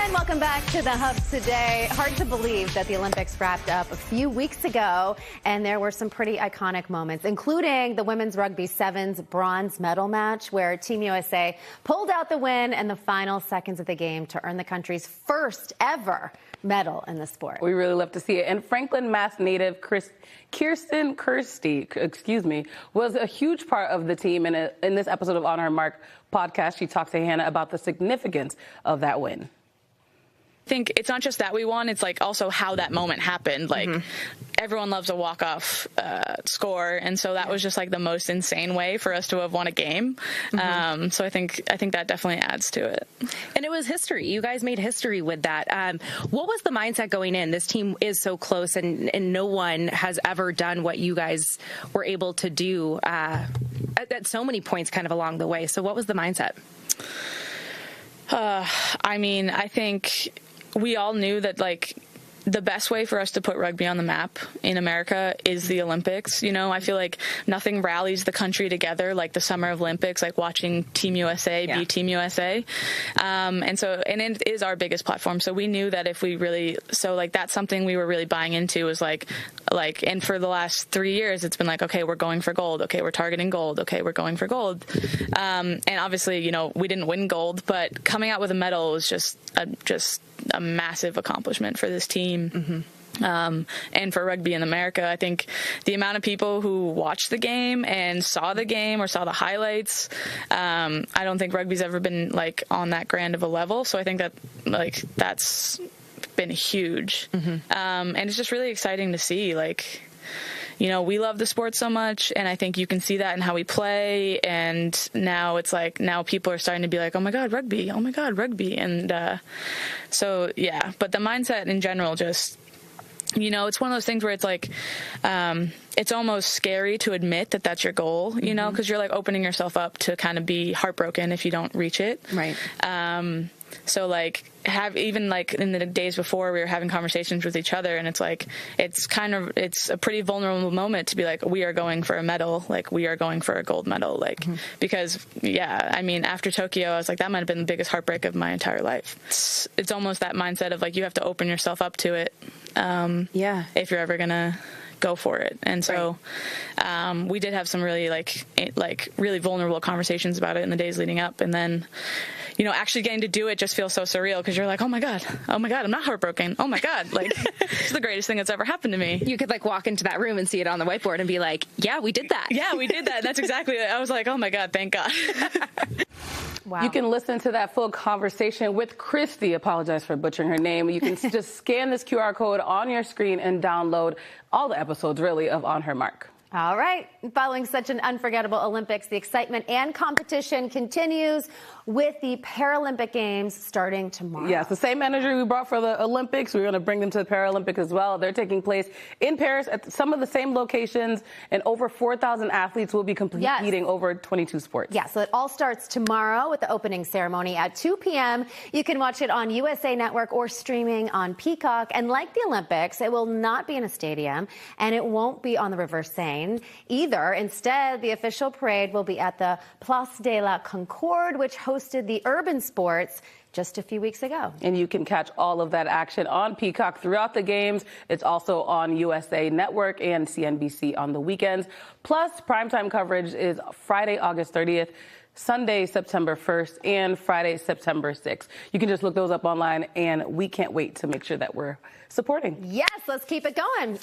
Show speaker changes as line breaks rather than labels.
And welcome back to the Hub today. Hard to believe that the Olympics wrapped up a few weeks ago, and there were some pretty iconic moments, including the women's rugby sevens bronze medal match, where Team USA pulled out the win in the final seconds of the game to earn the country's first ever medal in the sport.
We really love to see it. And Franklin, Mass native Kristi Kirshe, was a huge part of the team. And in this episode of On Her Mark podcast, she talked to Hannah about the significance of that win.
I think it's not just that we won, it's like also how that moment happened. Like everyone loves a walk-off score, and so that was just like the most insane way for us to have won a game. So I think that definitely adds to it.
And it was history. You guys made history with that. What was the mindset going in? This team is so close, and no one has ever done what you guys were able to do at so many points kind of along the way. So what was the mindset?
I mean, I think we all knew that, like, the best way for us to put rugby on the map in America is the Olympics. You know, I feel like nothing rallies the country together like the Summer Olympics, like watching Team USA be Team USA. And it is our biggest platform. So we knew that if we really, that's something we were really buying into, was like, and for the last 3 years, it's been like, okay, we're going for gold. Okay, we're targeting gold. Okay, we're going for gold. And obviously, you know, we didn't win gold, but coming out with a medal was just a massive accomplishment for this team. And for rugby in America. I think the amount of people who watched the game and saw the game or saw the highlights, I don't think rugby's ever been like on that grand of a level. So I think that that's been huge. And it's just really exciting to see, like, you know, we love the sport so much, and I think you can see that in how we play. And now it's like, now people are starting to be like, oh my God, rugby. Oh my God, rugby. And so, yeah, but the mindset in general, just, you know, it's one of those things where it's like, it's almost scary to admit that that's your goal, you know, because you're like opening yourself up to kind of be heartbroken if you don't reach it.
Right.
So like even like in the days before, we were having conversations with each other, and it's like, it's a pretty vulnerable moment to be like, we are going for a medal, like we are going for a gold medal, like, because I mean, after Tokyo, I was like, that might have been the biggest heartbreak of my entire life. It's almost that mindset of like, you have to open yourself up to it. If you're ever gonna go for it. And so we did have some really really vulnerable conversations about it in the days leading up, and then, you know, actually getting to do it just feels so surreal, because you're like, oh my God, I'm not heartbroken. Oh my God, like, it's the greatest thing that's ever happened to me.
You could like walk into that room and see it on the whiteboard and be like, yeah, we did that.
Yeah, we did that. That's exactly it. I was like, oh my God, thank God.
Wow.
You can listen to that full conversation with Kristi. Apologize for butchering her name. You can just scan this QR code on your screen and download all the episodes, really, of On Her Mark.
All right. Following such an unforgettable Olympics, the excitement and competition continues with the Paralympic Games starting tomorrow.
Yes, the same energy we brought for the Olympics, we're going to bring them to the Paralympics as well. They're taking place in Paris at some of the same locations, and over 4,000 athletes will be competing over 22 sports.
Yeah, so it all starts tomorrow with the opening ceremony at 2 p.m. You can watch it on USA Network or streaming on Peacock. And like the Olympics, it will not be in a stadium, and it won't be on the River Seine either. Instead, the official parade will be at the Place de la Concorde, which hosted the urban sports just a few weeks ago.
And you can catch all of that action on Peacock throughout the games. It's also on USA Network and CNBC on the weekends. Plus, primetime coverage is Friday, August 30th, Sunday, September 1st, and Friday, September 6th. You can just look those up online, and we can't wait to make sure that we're supporting.
Yes, let's keep it going.